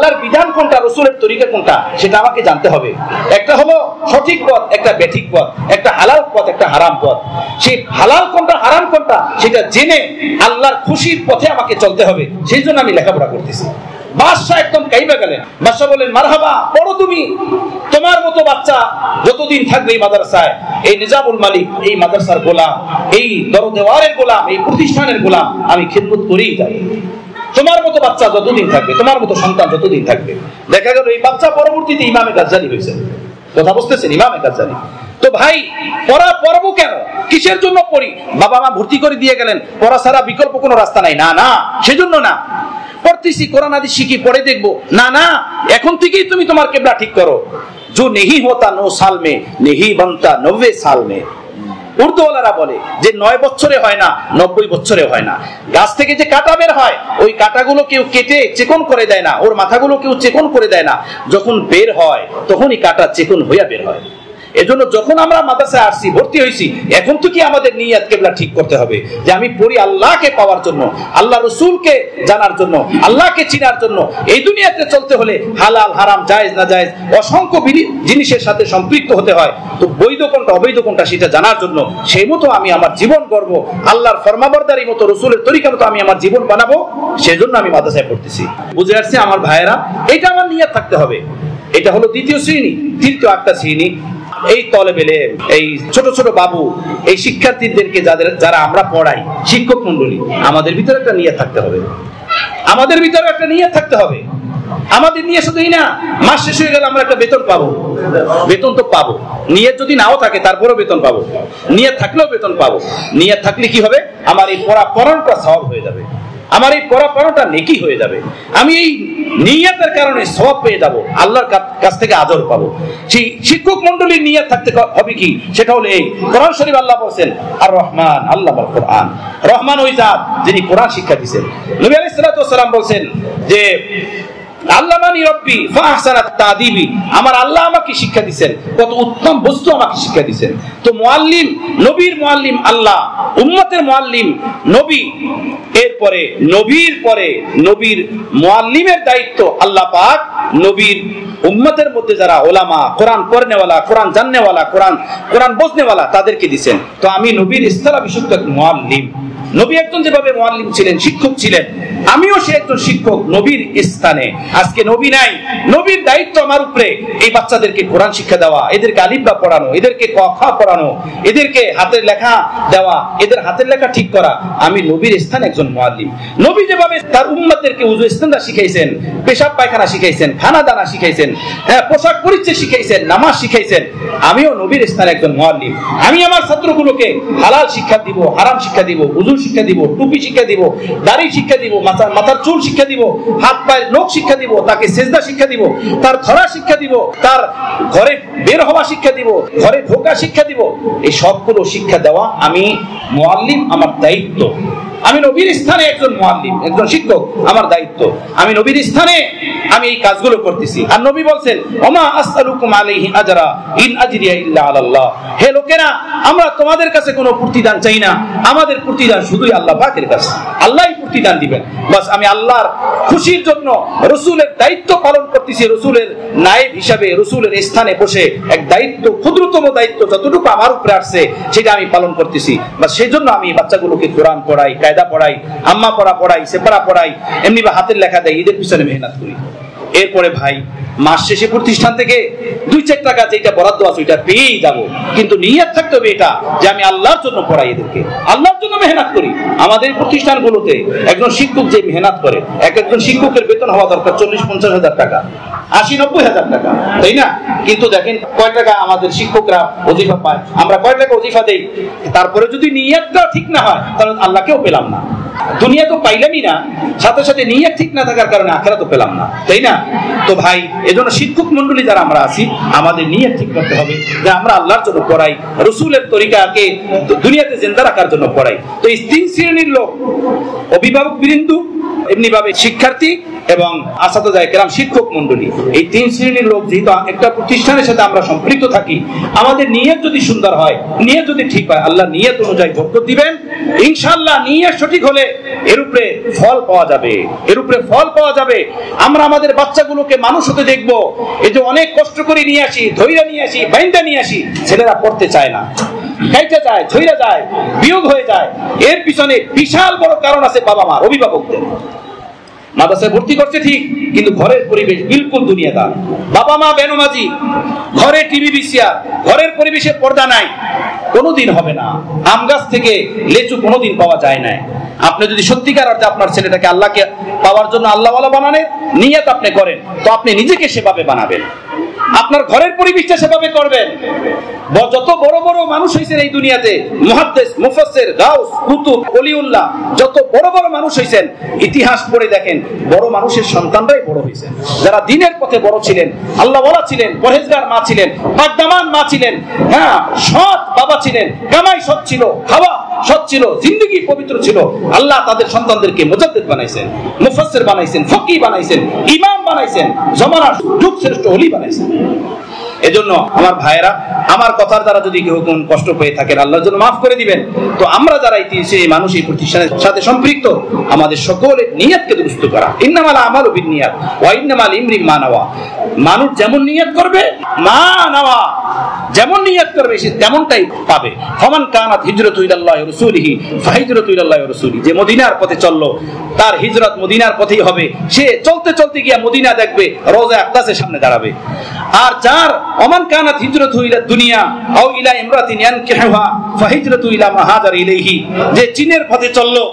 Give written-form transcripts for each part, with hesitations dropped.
আল্লাহর বিধান কোনটা, রসুলের তরিকা কোনটা, সেটা আমাকে জানতে হবে। একটা হলো সঠিক পথ, একটা ব্যাঠিক পথ, একটা হালাল পথ, একটা হারাম পথ। সেই হালাল কোনটা হারাম কোনটা সেটা জেনে আল্লাহর খুশির পথে আমাকে চলতে হবে। সেই জন্য আমি লেখাপড়া করতেছি। বাদশাহ একদম কাইবা গেলেন। বাদশাহ বলেন, মারহাবা, পড়ো তুমি। তোমার মতো বাচ্চা যতদিন থাকবে এই মাদ্রাসায়, এই নিজামুল মালিক এই মাদ্রাসার গোলাম, এই দরদেওয়ারের গোলাম, এই প্রতিষ্ঠানের গোলাম আমি খিদমত করেই যাই। তোমার মতো বাচ্চা যতদিন থাকবে, তোমার মতো সন্তান যতদিন থাকবে। দেখা গেল এই বাচ্চা পরবর্তীতে ইমামে গাজ্জালি হয়েছে। কথা বুঝতেছেন? ইমামে গাজ্জালি। তো ভাই, পড়াবো কেন, কিসের জন্য পড়ি? বাবা মা ভর্তি করে দিয়ে গেলেন, পড়া ছাড়া বিকল্প কোনো রাস্তা নাই। না, সেজন্য না। পড়তেছি, কোরআন হাদিস শিখি, পড়ে দেখবো। না, এখন থেকেই তুমি তোমার কিবলা ঠিক করো। जो नहीं होता 9 साल में नहीं बनता 90 साल में। উর্দুওয়ালারা বলে যে 9 বছরে হয় না, 90 বছরে হয় না। গাছ থেকে যে কাটা বের হয়, ওই কাটাগুলো কেউ কেটে চেকন করে দেয় না, ওর মাথাগুলো কেউ চেকন করে দেয় না। যখন বের হয় তখনই কাটা চেকন হইয়া বের হয়। এজন্য যখন আমরা মাদ্রাসায় আসছি, ভর্তি হয়েছি, এখন তো কি আমাদের নিয়ত কিবলা ঠিক করতে হবে যে আমি পড়ি আল্লাহকে পাওয়ার জন্য, আল্লাহ রসুলকে জানার জন্য, আল্লাহকে চিনার জন্য। এই দুনিয়াতে চলতে হলে হালাল হারাম জায়েজ না জায়েজ অসংখ্য জিনিসের সাথে সম্পৃক্ত হতে হয়। তো বৈধ কোনটা অবৈধ কোনটা সেটা জানার জন্য সেই মতো আমি আমার জীবন গড়বো, আল্লাহর ফরমাবরদারি মতো, রসুলের তরিকা মতো আমি আমার জীবন বানাবো। সেজন্য আমি মাদ্রাসায় পড়তেছি। বুঝে আসছে আমার ভাইয়েরা? এটা আমার নিয়ত থাকতে হবে। এটা হলো দ্বিতীয় শ্রেণী। তৃতীয় একটা শ্রেণী, এই তলেবেলে, এই ছোট ছোট বাবু, এই শিক্ষার্থীদেরকে যারা আমরা পড়াই, শিক্ষক মন্ডলী, আমাদের ভিতরে একটা নিয়ত থাকতে হবে। আমাদের ভিতরে একটা নিয়ত থাকতে হবে। আমাদের নিয়ে শুধুই না, মাস শেষ হয়ে গেলে আমরা একটা বেতন পাবো। বেতন তো পাবো, নিয়ত যদি নাও থাকে তারপরেও বেতন পাবো। নিয়ত থাকলেও বেতন পাবো। নিয়ত থাকলে কি হবে? আমার এই পড়ানোটা সওয়াব হয়ে যাবে, আমার এই পড়ানোটা নেকি হয়ে যাবে। আমি এই নিয়তের কারণে সওয়াব পেয়ে যাব, আল্লাহর কাছ থেকে আদর পাবো। সেই শিক্ষক মন্ডলীর নিয়ত থাকতে হবে কি? সেটা হলো এই কোরআন শরীফ আল্লাহ বলেন, আর রহমান আল্লামাল কোরআন। রহমান ওই জাত যিনি কোরআন শিক্ষা দিয়েছেন। নবী আলাইহিস সালাতু ওয়াস সালাম বলেন যে আল্লামানি রব্বি ফাহসানাত তাদিবি, আমার আল্লাহ আমাকে শিক্ষা দিবেন, কত উত্তম বস্তু আমাকে শিক্ষা দিবেন। তো মুআল্লিম, নবীর মুআল্লিম আল্লাহ, উম্মতের মুআল্লিম নবী, এরপরে নবীর পরে নবীর মুআল্লিমের দায়িত্ব আল্লাহ পাক নবীর উম্মতের মধ্যে যারা ওলামা, কোরআন পড়নেওয়ালা, কোরআন জাননেওয়ালা, কোরআন বুঝনেওয়ালা, তাদেরকে দিবেন। তো আমি নবীর ইসলামবিশুদ্ধ মুআল্লিম। নবী একজন যেভাবে মুআল্লিম ছিলেন, শিক্ষক ছিলেন, আমিও সে একজন শিক্ষক নবীর স্থানে। আজকে নবী নাই, নবীর দায়িত্ব আমার উপরে এই বাচ্চাদেরকে কোরআন শিক্ষা দেওয়া, এদেরকে আলিফ বা পড়ানো, এদেরকে ক খ পড়ানো, এদেরকে হাতের লেখা দেওয়া, এদের হাতের লেখা ঠিক করা। আমি নবীর স্থানে একজন মুআল্লিম। নবী যেভাবে তার উম্মতদেরকে উযু ইস্তেঞ্জা শিখাইছেন, পেশাব পায়খানা শিখাইছেন, খানা দানা শিখাইছেন, পোশাক পরিচ্ছদ শিখাইছেন, নামাজ শিখাইছেন, আমিও নবীর স্থানে একজন মুআল্লিম। আমি আমার ছাত্রগুলোকে হালাল শিক্ষা দিব, হারাম শিক্ষা দিব, উযু শিক্ষা দিব, টুপি শিক্ষা দিব, দাড়ি শিক্ষা দিব, মাথার চুল শিক্ষা দিব, হাত পায়ের নখ শিক্ষা দিব, তাকে সেজদা শিক্ষা দিব, তার ধরা শিক্ষা দিব, তার ঘরে বের হওয়া শিক্ষা দিব, ঘরে ঢোকা শিক্ষা দিব। এই সবগুলো শিক্ষা দেওয়া আমি মুআল্লিম, আমার দায়িত্ব। আমি নবীর স্থানে একজন মুআল্লিম, একজন শিক্ষক, আমার দায়িত্ব। আমি নবীর স্থানে আমি এই কাজগুলো করতেছি। আর নবী বলছেন, ওমা আসআলুকুম আলাইহি আজরা ইন আজরিয়া ইল্লা আলাল্লাহ। হে লোকেরা, আমরা তোমাদের কাছে কোনো প্রতিদান চাই না, আমাদের প্রতিদান শুধুই আল্লাহ পাকের কাছে। আল্লাহই প্রতিদান দিবেন। বাস আমি আল্লাহর খুশির জন্য রসুলের দায়িত্ব পালন করতেছি। রসুলের নায়েব হিসাবে রসুলের স্থানে বসে এক দায়িত্ব, ক্ষুদ্রতম দায়িত্ব যতটুকু আমার উপরে আসছে সেটা আমি পালন করতেছি। বাস সেই জন্য আমি বাচ্চাগুলোকে কোরআন পড়াই, কায়দা পড়াই, আম্মা পড়াই, সেপারা পড়াই, এমনি বা হাতের লেখা দেয়, এদের পিছনে মেহনত করি। এরপরে ভাই, মাস শেষে প্রতিষ্ঠান থেকে 2-4 টাকা যেটা বরাদ্দ আছে ওইটা পেয়েই যাবো, কিন্তু নিয়ত থাকতে হবে এটা যে আমি আল্লাহর জন্য পড়াই, এদেরকে আল্লাহর জন্য মেহনত করি। আমাদের প্রতিষ্ঠানগুলোতে একজন শিক্ষক যে মেহনত করে, একজন শিক্ষকের বেতন হওয়া দরকার 40-50 হাজার টাকা, 80-90 হাজার টাকা, তাই না? কিন্তু দেখেন কয় টাকা আমাদের শিক্ষকরা ওজিফা পায়, আমরা কয় টাকা ওজিফা দেই। তারপরে যদি নিয়তটা ঠিক না হয় তাহলে আল্লাহকেও পেলাম না, দুনিয়া তো পাইলামই না, সাথে সাথে নিয়ত ঠিক না থাকার কারণে আখিরাতও পেলাম না, তাই না? তো ভাই, এজন্য শিক্ষক মন্ডলী যারা আমরা আছি, আমাদের নিয়ত ঠিক করতে হবে যে আমরা আল্লাহর জন্য পড়াই, রসুলের তরিকাকে দুনিয়াতে জিন্দা রাখার জন্য পড়াই। তো এই 3 শ্রেণীর লোক, অভিভাবক বৃন্দ, এমনি ভাবে শিক্ষার্থী এবং আসাদে কেরাম, শিক্ষক মন্ডলী, এই 3 শ্রেণীর লোক যেহেতু একটা প্রতিষ্ঠানের সাথে আমরা সম্পৃক্ত থাকি, আমাদের নিয়ত যদি সুন্দর হয়, নিয়ত যদি ঠিক হয়, আল্লাহ নিয়ত অনুযায়ী বরকত দিবেন ইনশাআল্লাহ। নিয়ত সঠিক হলে এর উপরে ফল পাওয়া যাবে, এর উপরে ফল পাওয়া যাবে। আমরা আমাদের বাচ্চাগুলোকে মানুষ হতে দেখবো। এই যে অনেক কষ্ট করে নিয়ে আসি, ধৈর্য নিয়ে আসি, বাইন্দা নিয়ে আসি, ছেলেরা পড়তে চায় না, খাইতে যায়, ধৈর্য যায়, বিয়োগ হয়ে যায়। এর পিছনে বিশাল বড় কারণ আছে বাবা মার, অভিভাবকদের। মাদ্রাসায় ভর্তি করছে ঠিক, কিন্তু ঘরের পরিবেশ বিলকুল দুনিয়াদার। বাবা মা বেনমাজি, ঘরে টিভি ভিসিআর, ঘরের পরিবেশে পর্দা নাই, কোনোদিন হবে না। আম গাছ থেকে লেচু কোনোদিন পাওয়া যায় না। আপনি যদি সত্যিকার অর্থে আপনার ছেলেটাকে আল্লাহকে পাওয়ার জন্য আল্লাহওয়ালা বানানোর নিয়ত আপনি করেন, তো আপনি নিজেকে সেভাবে বানাবেন, আপনার ঘরের পরিবেশটা সেভাবে করবেন। যত বড় বড় মানুষ হয়েছেন এই দুনিয়াতে, মুহাদ্দিস, মুফাসসির, গাউস, কুতুব, ওলিউল্লাহ, যত বড় বড় মানুষ হয়েছেন, ইতিহাস পড়ে দেখেন বড় মানুষের সন্তানরাই বড় হয়েছেন। যারা দ্বীনের পথে বড় ছিলেন, আল্লাহওয়ালা ছিলেন, পরহেজগার মা ছিলেন, পাকদামান মা ছিলেন, হ্যাঁ, সৎ বাবা ছিলেন, কামাই সৎ ছিল, খাওয়া সৎ ছিল, জিন্দগি পবিত্র ছিল, আল্লাহ তাদের সন্তানদেরকে মুজাদ্দিদ বানাইছেন, মুফাসসির বানাইছেন, ফকি বানাইছেন, ইমাম বানাইছেন, জমানার যুগ শ্রেষ্ঠ ওলি বানাইছেন। এজন্য আমার ভাইয়েরা, আমার কথার দ্বারা যদি কেউ কোন কষ্ট পেয়ে থাকেন, আল্লাহর জন্য মাফ করে দিবেন। তো আমরা যারা সেই মানুষ এই প্রতিষ্ঠানের সাথে সম্পৃক্ত, আমাদের সকলের নিয়তকে দুরুস্ত করা। ইন্নামাল আমালু বিন্নিয়াত ওয়া ইন্নামাল ইমরিন মা নাওয়া। মানুষ যেমন নিয়ত করবে, মা নাওয়া, যেমন নিয়ত করবে সে তেমনটাই পাবে। ফামান কানাত হিজরাতু ইলাল্লাহি ওয়া রাসূলিহি ফাহিজরাতু ইলাল্লাহি ওয়া রাসূলিহি। যে মদিনার পথে চললো, তার হিজরত মদিনার পথেই হবে। সে চলতে চলতে গিয়া মদিনা দেখবে, রওজা আকদাসের সামনে দাঁড়াবে। আর যার ওমান কানাত হিজরাতু ইলা দুনিয়া আও ইলা ইমরাতিন ইয়ানকিহুহা ফাহিজরাতু ইলা মা হাজার ইলাইহি। যে চীনের পথে চললো,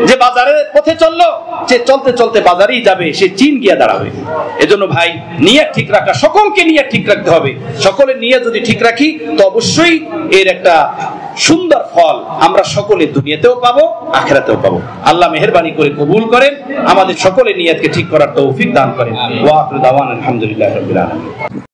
যে বাজারের পথে চললো, সে চলতে চলতে বাজারেই যাবে, সে চীন গিয়া দাঁড়াবে। এজন্য ভাই, নিয়ত ঠিক রাখা, সকলকে নিয়ত ঠিক রাখতে হবে। সকলের নিয়ত যদি ঠিক রাখি, তো অবশ্যই এর একটা সুন্দর ফল আমরা সকলে দুনিয়াতেও পাবো, আখিরাতেও পাবো। আল্লাহ মেহেরবানি করে কবুল করেন, আমাদের সকলের নিয়তকে ঠিক করার তৌফিক দান করেন। ওয়া আখিরু দাওয়ানা আলহামদুলিল্লাহি রাব্বিল আলামিন।